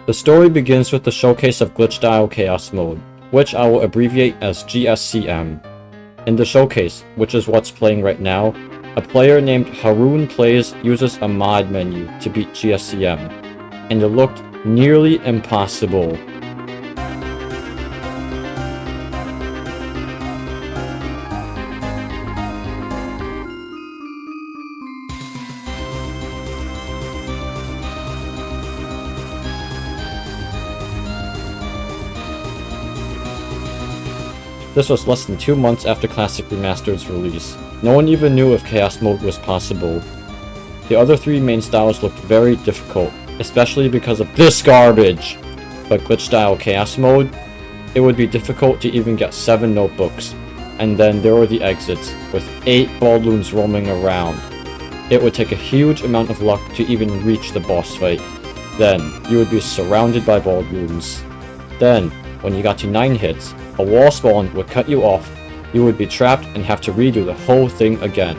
The story begins with the showcase of Glitch Style Chaos Mode, which I will abbreviate as G.S.C.M. In the showcase, which is what's playing right now, a player named Haroon Plays uses a mod menu to beat G.S.C.M, and it looked nearly impossible. This was less than 2 months after Classic Remastered's release. No one even knew if Chaos Mode was possible. The other 3 main styles looked very difficult, especially because of this garbage! But Glitch Style Chaos Mode, it would be difficult to even get 7 notebooks. And then there were the exits, with 8 Balloons roaming around. It would take a huge amount of luck to even reach the boss fight. Then, you would be surrounded by Balloons. Then, when you got to 9 hits, a wall spawn would cut you off, you would be trapped and have to redo the whole thing again.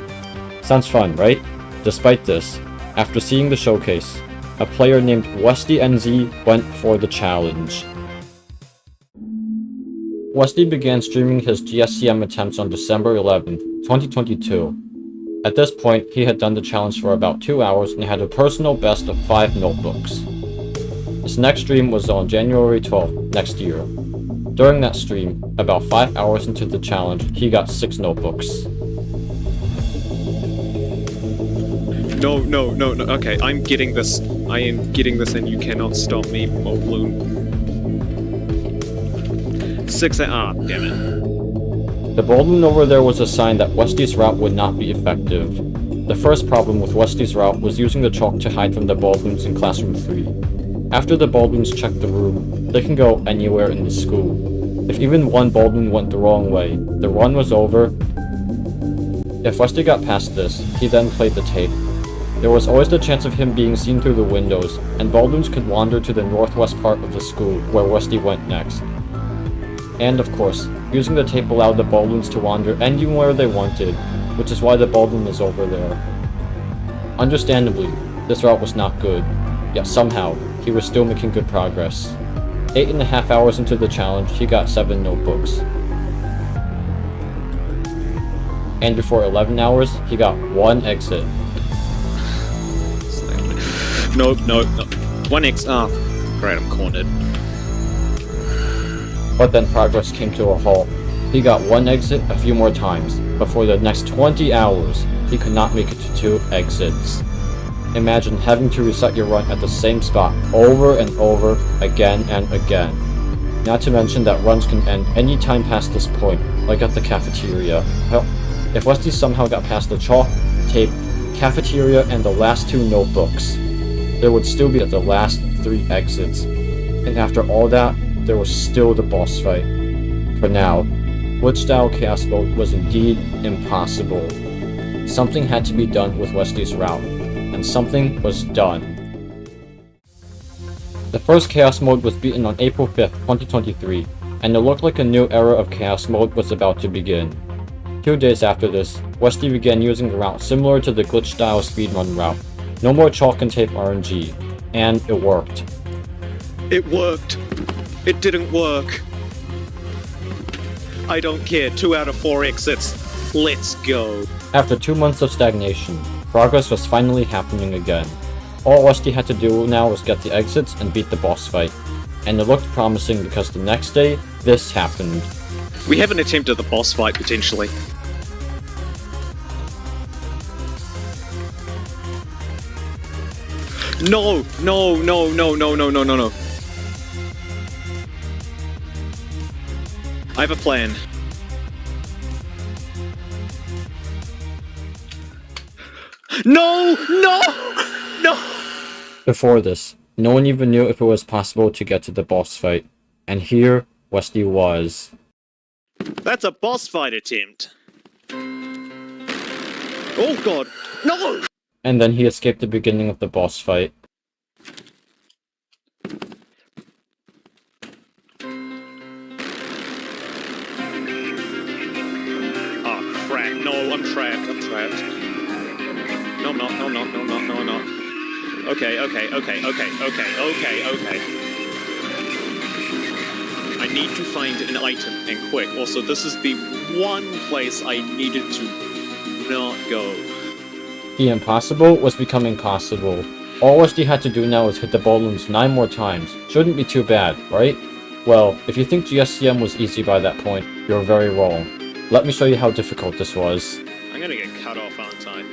Sounds fun, right? Despite this, after seeing the showcase, a player named WestieNZ went for the challenge. Westie began streaming his G.S.C.M attempts on December 11, 2022. At this point, he had done the challenge for about 2 hours and had a personal best of 5 notebooks. His next stream was on January 12th next year. During that stream, about 5 hours into the challenge, he got 6 notebooks. No, okay, I'm getting this. I am getting this and you cannot stop me, Balloon. 6 damn it. The balloon over there was a sign that Westie's route would not be effective. The first problem with Westie's route was using the chalk to hide from the balloons in Classroom 3. After the balloons check the room, they can go anywhere in the school. If even one balloon went the wrong way, the run was over. If Westie got past this, he then played the tape. There was always the chance of him being seen through the windows, and balloons could wander to the northwest part of the school, where Westie went next. And of course, using the tape allowed the balloons to wander anywhere they wanted, which is why the balloon is over there. Understandably, this route was not good, yet somehow, he was still making good progress. 8.5 hours into the challenge, he got 7 notebooks. And before 11 hours, he got 1 exit. No. 1x, great, I'm cornered. But then progress came to a halt. He got 1 exit a few more times, but for the next 20 hours, he could not make it to 2 exits. Imagine having to reset your run at the same spot over and over, again and again. Not to mention that runs can end any time past this point, like at the cafeteria. Hell, if Westie somehow got past the chalk, tape, cafeteria, and the last 2 notebooks, there would still be the last 3 exits. And after all that, there was still the boss fight. For now, Glitch Style Chaos Mode was indeed impossible. Something had to be done with Westie's route. And something was done. The first Chaos Mode was beaten on April 5th, 2023, and it looked like a new era of Chaos Mode was about to begin. 2 days after this, Westie began using a route similar to the Glitch Style speedrun route. No more chalk and tape RNG, and it worked. It worked. It didn't work. I don't care, 2 out of 4 exits. Let's go. After 2 months of stagnation, progress was finally happening again. All Westie had to do now was get the exits and beat the boss fight. And it looked promising because the next day, this happened. We have an attempt at the boss fight, potentially. No! I have a plan. No! Before this, no one even knew if it was possible to get to the boss fight. And here, Westie was. That's a boss fight attempt. Oh god, no! And then he escaped the beginning of the boss fight. Oh crap, no, I'm trapped. No, I'm not. Okay. I need to find an item, and quick. Also, this is the one place I needed to not go. The impossible was becoming possible. All Westie had to do now is hit the balloons 9 more times. Shouldn't be too bad, right? Well, if you think G.S.C.M was easy by that point, you're very wrong. Let me show you how difficult this was. I'm gonna get cut off, aren't I?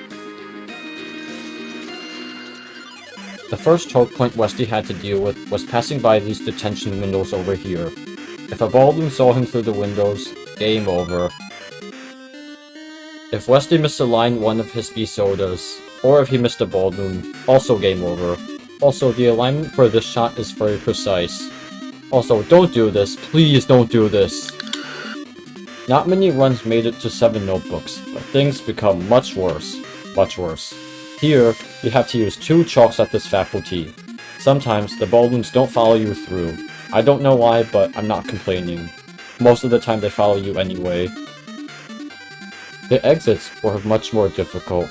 The first choke point Westie had to deal with was passing by these detention windows over here. If a balloon saw him through the windows, game over. If Westie misaligned one of his B sodas, or if he missed a balloon, also game over. Also, the alignment for this shot is very precise. Also, don't do this, please don't do this. Not many runs made it to 7 notebooks, but things become much worse. Much worse. Here, you have to use 2 chalks at this faculty. Sometimes, the balloons don't follow you through. I don't know why, but I'm not complaining. Most of the time they follow you anyway. The exits were much more difficult.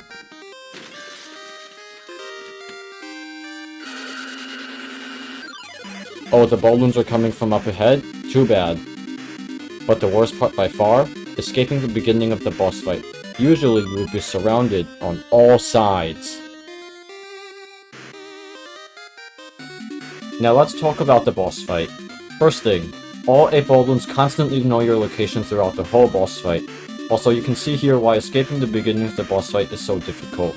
Oh, the balloons are coming from up ahead? Too bad. But the worst part by far? Escaping the beginning of the boss fight. Usually you would be surrounded on all sides. Now let's talk about the boss fight. First thing, all 8 balloons constantly know your location throughout the whole boss fight. Also, you can see here why escaping the beginning of the boss fight is so difficult.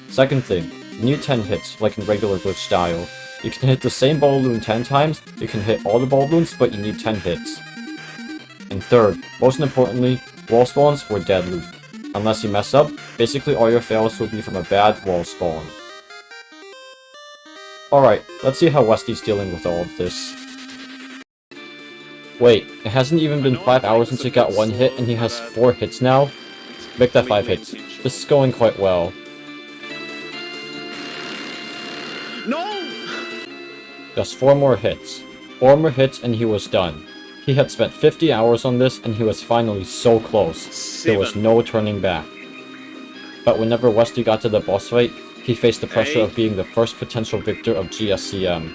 Second thing, you need 10 hits, like in regular glitch style. You can hit the same balloon 10 times, you can hit all the balloons, but you need 10 hits. And third, most importantly, wall spawns were deadly. Unless you mess up, basically all your fails will be from a bad wall spawn. Alright, let's see how Westie's dealing with all of this. Wait, it hasn't even been 5 hours since he got 1 hit and he has 4 hits now? Make that 5 hits. This is going quite well. No! Just 4 more hits. 4 more hits and he was done. He had spent 50 hours on this and he was finally so close. There was no turning back. But whenever Westie got to the boss fight, he faced the pressure of being the first potential victor of G.S.C.M.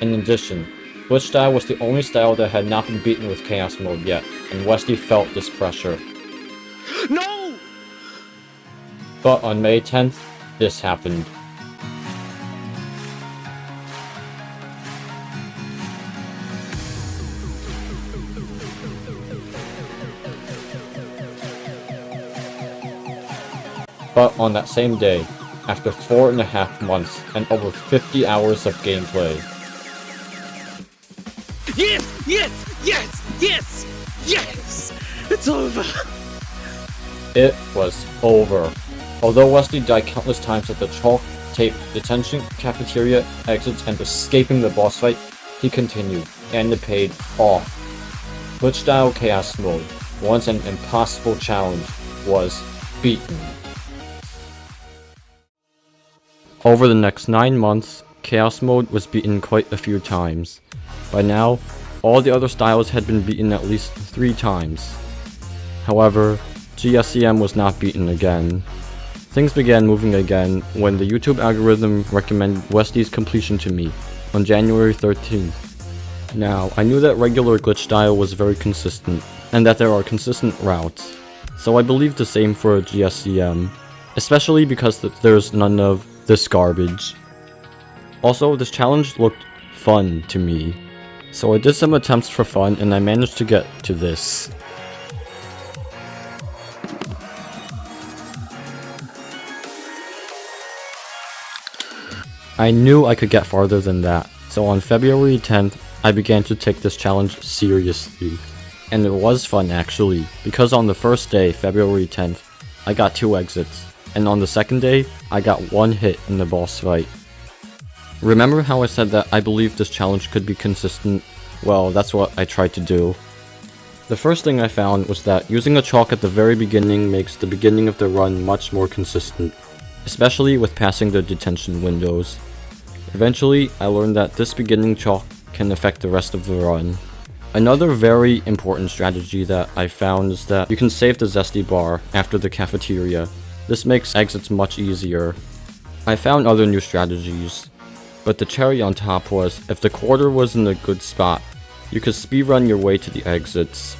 In addition, glitch style was the only style that had not been beaten with chaos mode yet, and Westie felt this pressure. No! But on May 10th, this happened. But on that same day, after 4.5 months and over 50 hours of gameplay. Yes! Yes! Yes! Yes! Yes! It's over! It was over. Although Westie died countless times at the chalk, tape, detention, cafeteria, exits, and escaping the boss fight, he continued, and it paid off. Glitch style chaos mode, once an impossible challenge, was beaten. Over the next 9 months, chaos mode was beaten quite a few times. By now, all the other styles had been beaten at least 3 times. However, G.S.C.M was not beaten again. Things began moving again when the YouTube algorithm recommended Westie's completion to me on January 13th. Now, I knew that regular glitch style was very consistent, and that there are consistent routes, so I believed the same for G.S.C.M, especially because there's none of this garbage. Also, this challenge looked fun to me, so I did some attempts for fun and I managed to get to this. I knew I could get farther than that, so on February 10th, I began to take this challenge seriously. And it was fun actually, because on the first day, February 10th, I got 2 exits, and on the second day, I got 1 hit in the boss fight. Remember how I said that I believed this challenge could be consistent? Well, that's what I tried to do. The first thing I found was that using a chalk at the very beginning makes the beginning of the run much more consistent, especially with passing the detention windows. Eventually, I learned that this beginning chalk can affect the rest of the run. Another very important strategy that I found is that you can save the zesty bar after the cafeteria. This makes exits much easier. I found other new strategies, but the cherry on top was if the quarter was in a good spot, You could speedrun your way to the exits.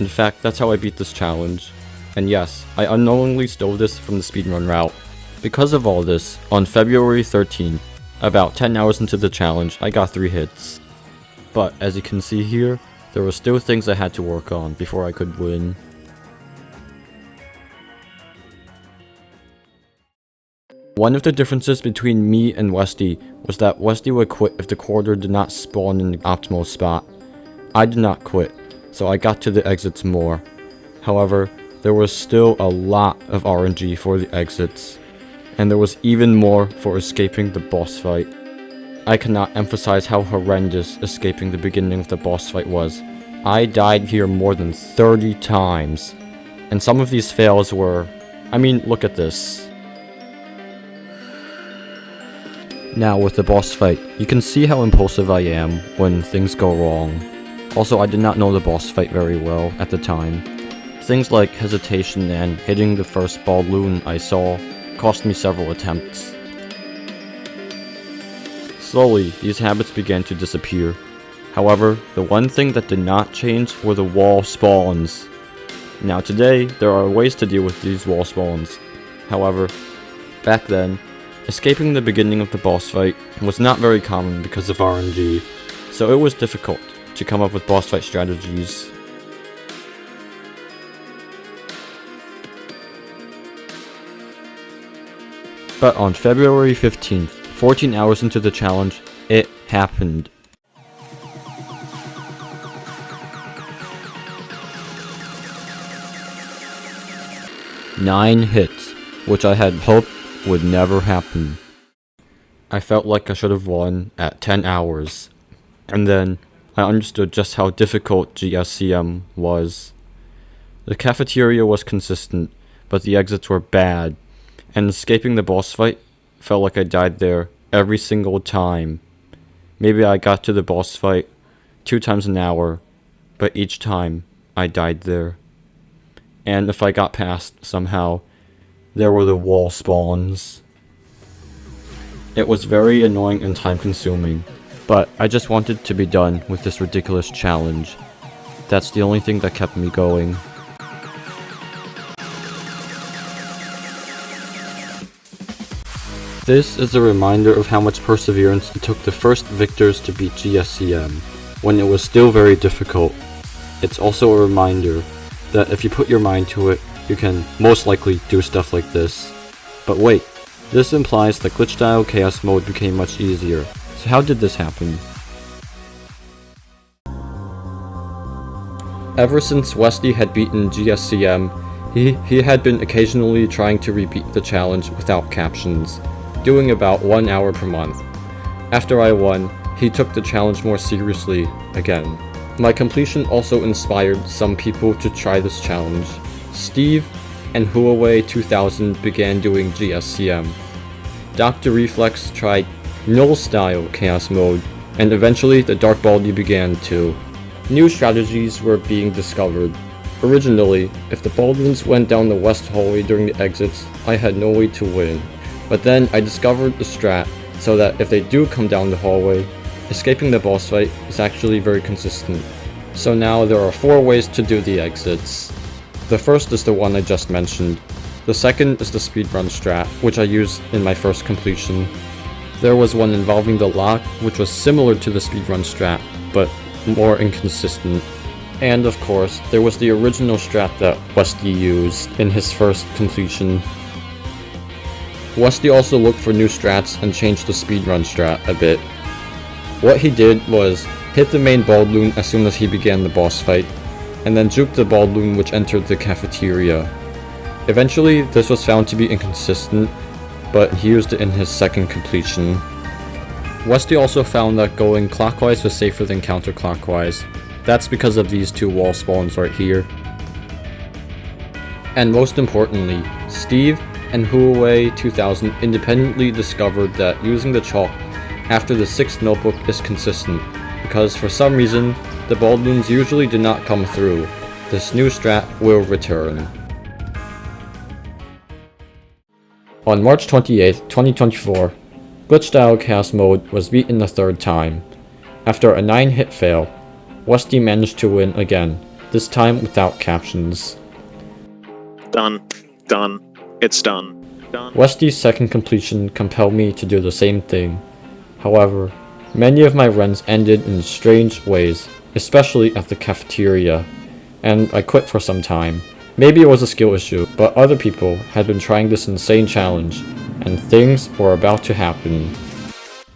In fact, that's how I beat this challenge. And yes, I unknowingly stole this from the speedrun route. Because of all this, on February 13th, about 10 hours into the challenge, I got 3 hits. But as you can see here, there were still things I had to work on before I could win. One of the differences between me and Westie was that Westie would quit if the quarter did not spawn in the optimal spot. I did not quit, so I got to the exits more. However, there was still a lot of RNG for the exits, and there was even more for escaping the boss fight. I cannot emphasize how horrendous escaping the beginning of the boss fight was. I died here more than 30 times, and some of these fails were... I mean, look at this. Now with the boss fight, you can see how impulsive I am when things go wrong. Also, I did not know the boss fight very well at the time. Things like hesitation and hitting the first balloon I saw cost me several attempts. Slowly, these habits began to disappear. However, the one thing that did not change were the wall spawns. Now today, there are ways to deal with these wall spawns. However, back then, escaping the beginning of the boss fight was not very common because of RNG, so it was difficult to come up with boss fight strategies. But on February 15th, 14 hours into the challenge, it happened. Nine hits, which I had hoped would never happen. I felt like I should have won at 10 hours. And then I understood just how difficult G.S.C.M was. The cafeteria was consistent, but the exits were bad, and escaping the boss fight felt like I died there every single time. Maybe I got to the boss fight 2 times an hour, but each time I died there. And if I got past somehow, there were the wall spawns. It was very annoying and time consuming, but I just wanted to be done with this ridiculous challenge. That's the only thing that kept me going. This is a reminder of how much perseverance it took the first victors to beat G.S.C.M, when it was still very difficult. It's also a reminder that if you put your mind to it, you can most likely do stuff like this. But wait, this implies that glitch style chaos mode became much easier. So how did this happen? Ever since Westie had beaten G.S.C.M, he had been occasionally trying to repeat the challenge without captions, doing about 1 hour per month. After I won, he took the challenge more seriously again. My completion also inspired some people to try this challenge. Steve and Huawei 2000 began doing G.S.C.M. Dr. Reflex tried null style chaos mode, and eventually the Dark Baldi began too. New strategies were being discovered. Originally, if the Baldwins went down the west hallway during the exits, I had no way to win. But then I discovered the strat so that if they do come down the hallway, escaping the boss fight is actually very consistent. So now there are 4 ways to do the exits. The first is the one I just mentioned. The second is the speedrun strat, which I used in my first completion. There was one involving the lock, which was similar to the speedrun strat, but more inconsistent. And of course, there was the original strat that Westie used in his first completion. Westie also looked for new strats and changed the speedrun strat a bit. What he did was hit the main balloon as soon as he began the boss fight, and then juke the balloon which entered the cafeteria. Eventually, this was found to be inconsistent, but he used it in his second completion. Westie also found that going clockwise was safer than counterclockwise. That's because of these 2 wall spawns right here. And most importantly, Steve and Huawei 2000 independently discovered that using the chalk after the 6th notebook is consistent, because for some reason, the balloons usually do not come through. This new strat will return. On March 28, 2024, glitch style chaos mode was beaten the 3rd time. After a 9-hit fail, Westie managed to win again, this time without captions. Done. Done. It's done. Done. Westie's second completion compelled me to do the same thing. However, many of my runs ended in strange ways, especially at the cafeteria, and I quit for some time. Maybe it was a skill issue, but other people had been trying this insane challenge, and things were about to happen.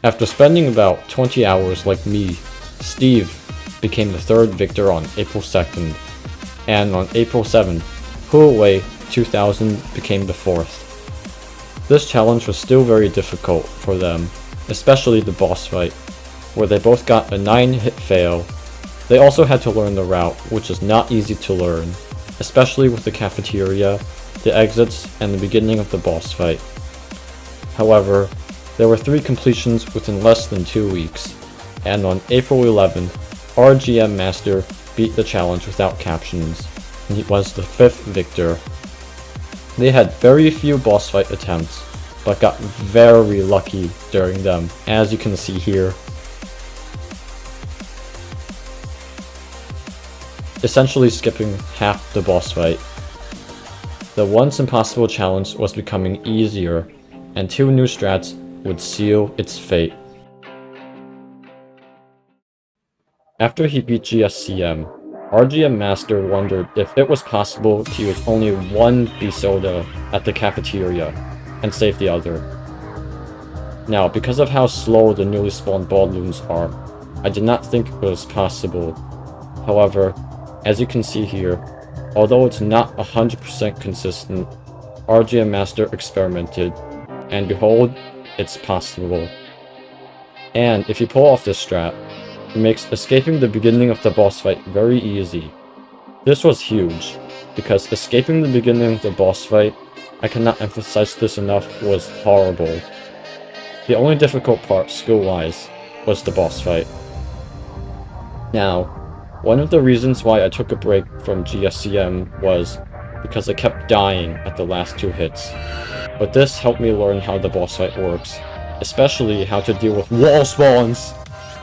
After spending about 20 hours like me, Steve became the third victor on April 2nd, and on April 7th, Huawei 2000 became the fourth. This challenge was still very difficult for them, especially the boss fight, where they both got a 9-hit fail. They also had to learn the route, which is not easy to learn, especially with the cafeteria, the exits, and the beginning of the boss fight. However, there were 3 completions within less than 2 weeks, and on April 11th, RGMmaster beat the challenge without captions, and he was the 5th victor. They had very few boss fight attempts, but got very lucky during them, as you can see here. Essentially skipping half the boss fight. The once impossible challenge was becoming easier, and 2 new strats would seal its fate. After he beat G.S.C.M, RGMmaster wondered if it was possible to use only one B-soda at the cafeteria and save the other. Now, because of how slow the newly spawned balloons are, I did not think it was possible. However, as you can see here, although it's not 100% consistent, RGMmaster experimented, and behold, it's possible. And if you pull off this strat, it makes escaping the beginning of the boss fight very easy. This was huge, because escaping the beginning of the boss fight, I cannot emphasize this enough, was horrible. The only difficult part, skill-wise, was the boss fight. Now, one of the reasons why I took a break from G.S.C.M was because I kept dying at the last 2 hits. But this helped me learn how the boss fight works, especially how to deal with wall spawns,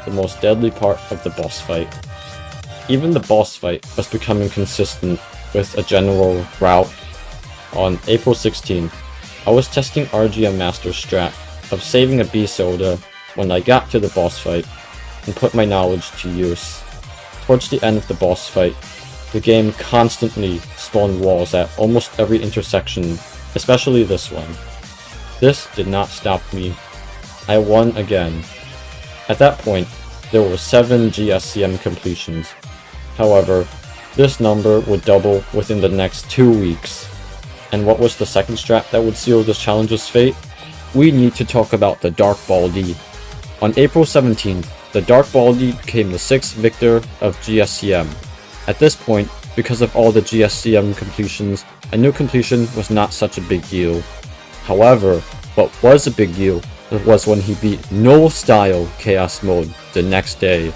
the most deadly part of the boss fight. Even the boss fight was becoming consistent with a general route. On April 16th, I was testing RGMmaster's strat of saving a B-soda when I got to the boss fight and put my knowledge to use. Towards the end of the boss fight, the game constantly spawned walls at almost every intersection, especially this one. This did not stop me. I won again. At that point, there were 7 G.S.C.M completions. However, this number would double within the next 2 weeks. And what was the second strat that would seal this challenge's fate? We need to talk about the Dark Baldi. On April 17th, the Dark Baldi became the 6th victor of G.S.C.M. At this point, because of all the G.S.C.M completions, a new completion was not such a big deal. However, what was a big deal was when he beat No Style Chaos Mode the next day.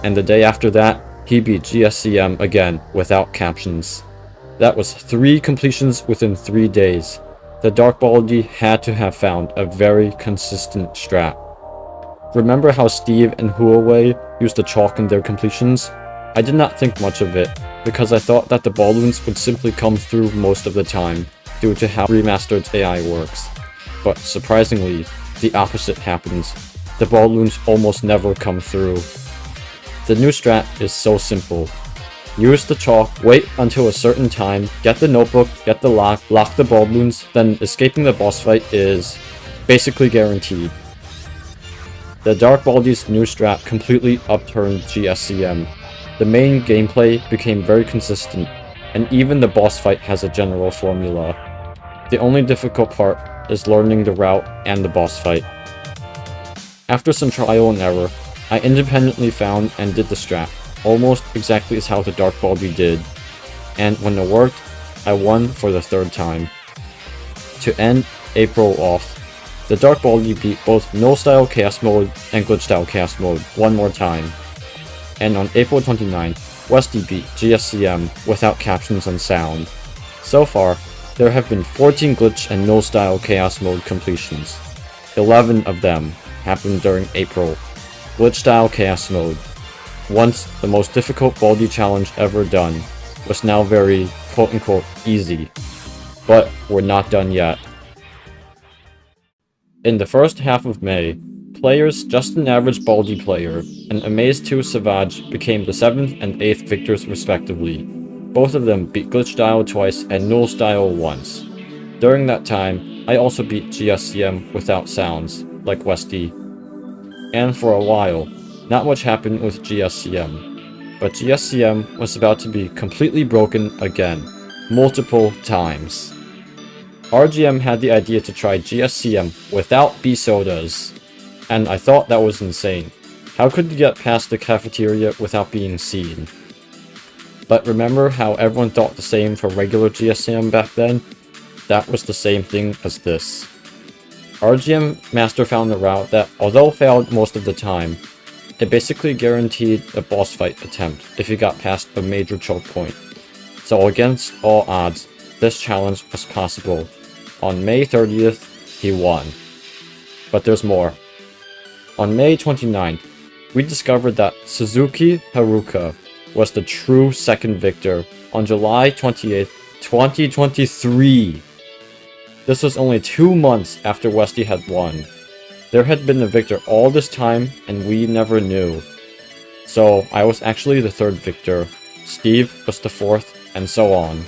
And the day after that, he beat G.S.C.M again without captions. That was 3 completions within 3 days. The Dark Baldi had to have found a very consistent strat. Remember how Steve and Huawei used the chalk in their completions? I did not think much of it, because I thought that the balloons would simply come through most of the time, due to how Remastered's AI works. But surprisingly, the opposite happens. The balloons almost never come through. The new strat is so simple. Use the chalk, wait until a certain time, get the notebook, get the lock the balloons, then escaping the boss fight is basically guaranteed. The Dark Baldi's new strat completely upturned G.S.C.M. The main gameplay became very consistent, and even the boss fight has a general formula. The only difficult part is learning the route and the boss fight. After some trial and error, I independently found and did the strat, almost exactly as how the Dark Baldi did, and when it worked, I won for the 3rd time. To end April off, the Dark Baldi beat both No Style Chaos Mode and Glitch Style Chaos Mode one more time. And on April 29th, Westie beat G.S.C.M without captions and sound. So far, there have been 14 Glitch and No Style Chaos Mode completions. 11 of them happened during April. Glitch Style Chaos Mode. once the most difficult Baldi challenge ever done, was now very quote-unquote easy. But we're not done yet. In the first half of May, players JustAnAverageBaldiPlayer and Amaze2 Savage became the 7th and 8th victors respectively. Both of them beat Glitchstyle twice and Nullstyle once. During that time, I also beat G.S.C.M without sounds, like Westie. And for a while, not much happened with G.S.C.M, but G.S.C.M was about to be completely broken again, multiple times. RGM had the idea to try G.S.C.M without B-sodas, and I thought that was insane. How could you get past the cafeteria without being seen? But remember how everyone thought the same for regular G.S.C.M back then? That was the same thing as this. RGMmaster found a route that, although failed most of the time, it basically guaranteed a boss fight attempt if you got past a major choke point. So against all odds, this challenge was possible. On May 30th, he won. But there's more. On May 29th, we discovered that Suzuki Haruka was the true second victor on July 28th, 2023. This was only 2 months after Westie had won. There had been a victor all this time, and we never knew. So I was actually the third victor, Steve was the fourth, and so on.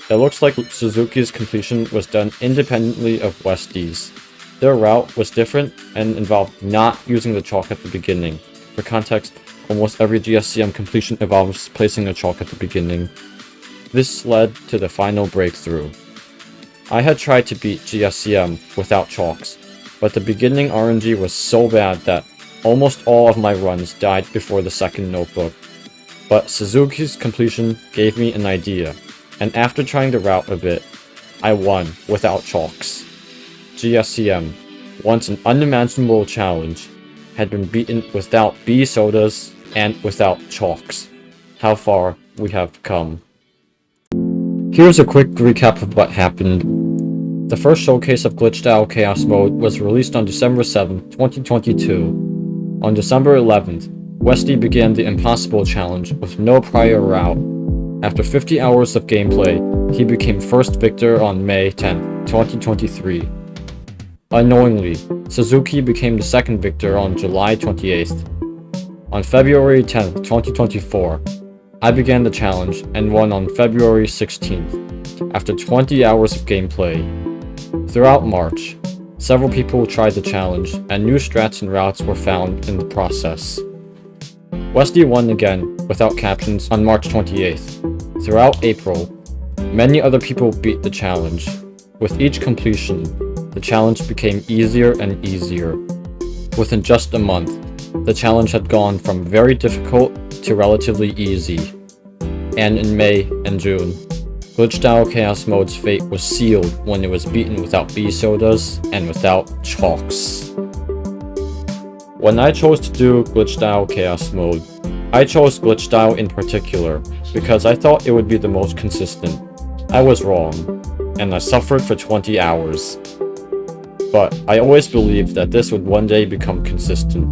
It looks like Suzuki's completion was done independently of Westie's. Their route was different and involved not using the chalk at the beginning. For context, almost every G.S.C.M completion involves placing a chalk at the beginning. This led to the final breakthrough. I had tried to beat G.S.C.M without chalks, but the beginning RNG was so bad that almost all of my runs died before the second notebook. But Suzuki's completion gave me an idea, and after trying the route a bit, I won without chalks. G.S.C.M, once an unimaginable challenge, had been beaten without B-sodas and without chalks. How far we have come. Here's a quick recap of what happened. The first showcase of Glitchstyle Chaos Mode was released on December 7, 2022. On December 11th, Westie began the Impossible Challenge with no prior route. After 50 hours of gameplay, he became first victor on May 10, 2023. Unknowingly, Suzuki became the second victor on July 28th. On February 10, 2024, I began the challenge and won on February 16th, after 20 hours of gameplay. Throughout March, several people tried the challenge, and new strats and routes were found in the process. Westie won again, without captions, on March 28th. Throughout April, many other people beat the challenge. With each completion, the challenge became easier and easier. Within just a month, the challenge had gone from very difficult to relatively easy. And in May and June, Glitchstyle Chaos Mode's fate was sealed when it was beaten without B-sodas and without chalks. When I chose to do Glitchstyle Chaos Mode, I chose Glitchstyle in particular because I thought it would be the most consistent. I was wrong, and I suffered for 20 hours. But I always believed that this would one day become consistent.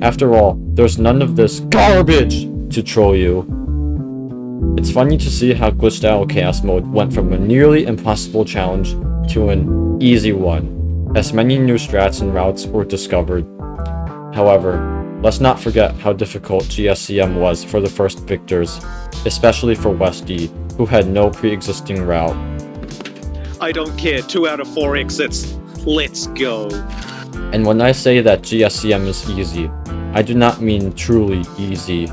After all, there's none of this garbage to troll you. It's funny to see how Glitchstyle Chaos Mode went from a nearly impossible challenge to an easy one, as many new strats and routes were discovered. However, let's not forget how difficult G.S.C.M was for the first victors, especially for Westie, who had no pre-existing route. I don't care, 2 out of 4 exits. Let's go. And when I say that G.S.C.M is easy, I do not mean truly easy.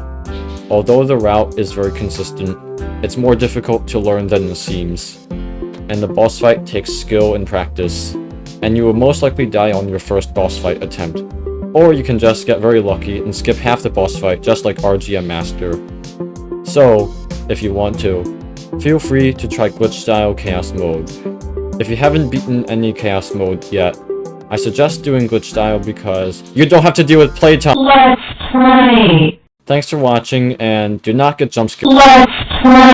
Although the route is very consistent, it's more difficult to learn than it seems. And the boss fight takes skill and practice, and you will most likely die on your first boss fight attempt. Or you can just get very lucky and skip half the boss fight just like RGMmaster. So, if you want to, feel free to try Glitchstyle Chaos Mode. If you haven't beaten any Chaos Mode yet, I suggest doing Glitchstyle because you don't have to deal with playtime. Let's play! Thanks for watching, and do not get jumpscared. Let's play!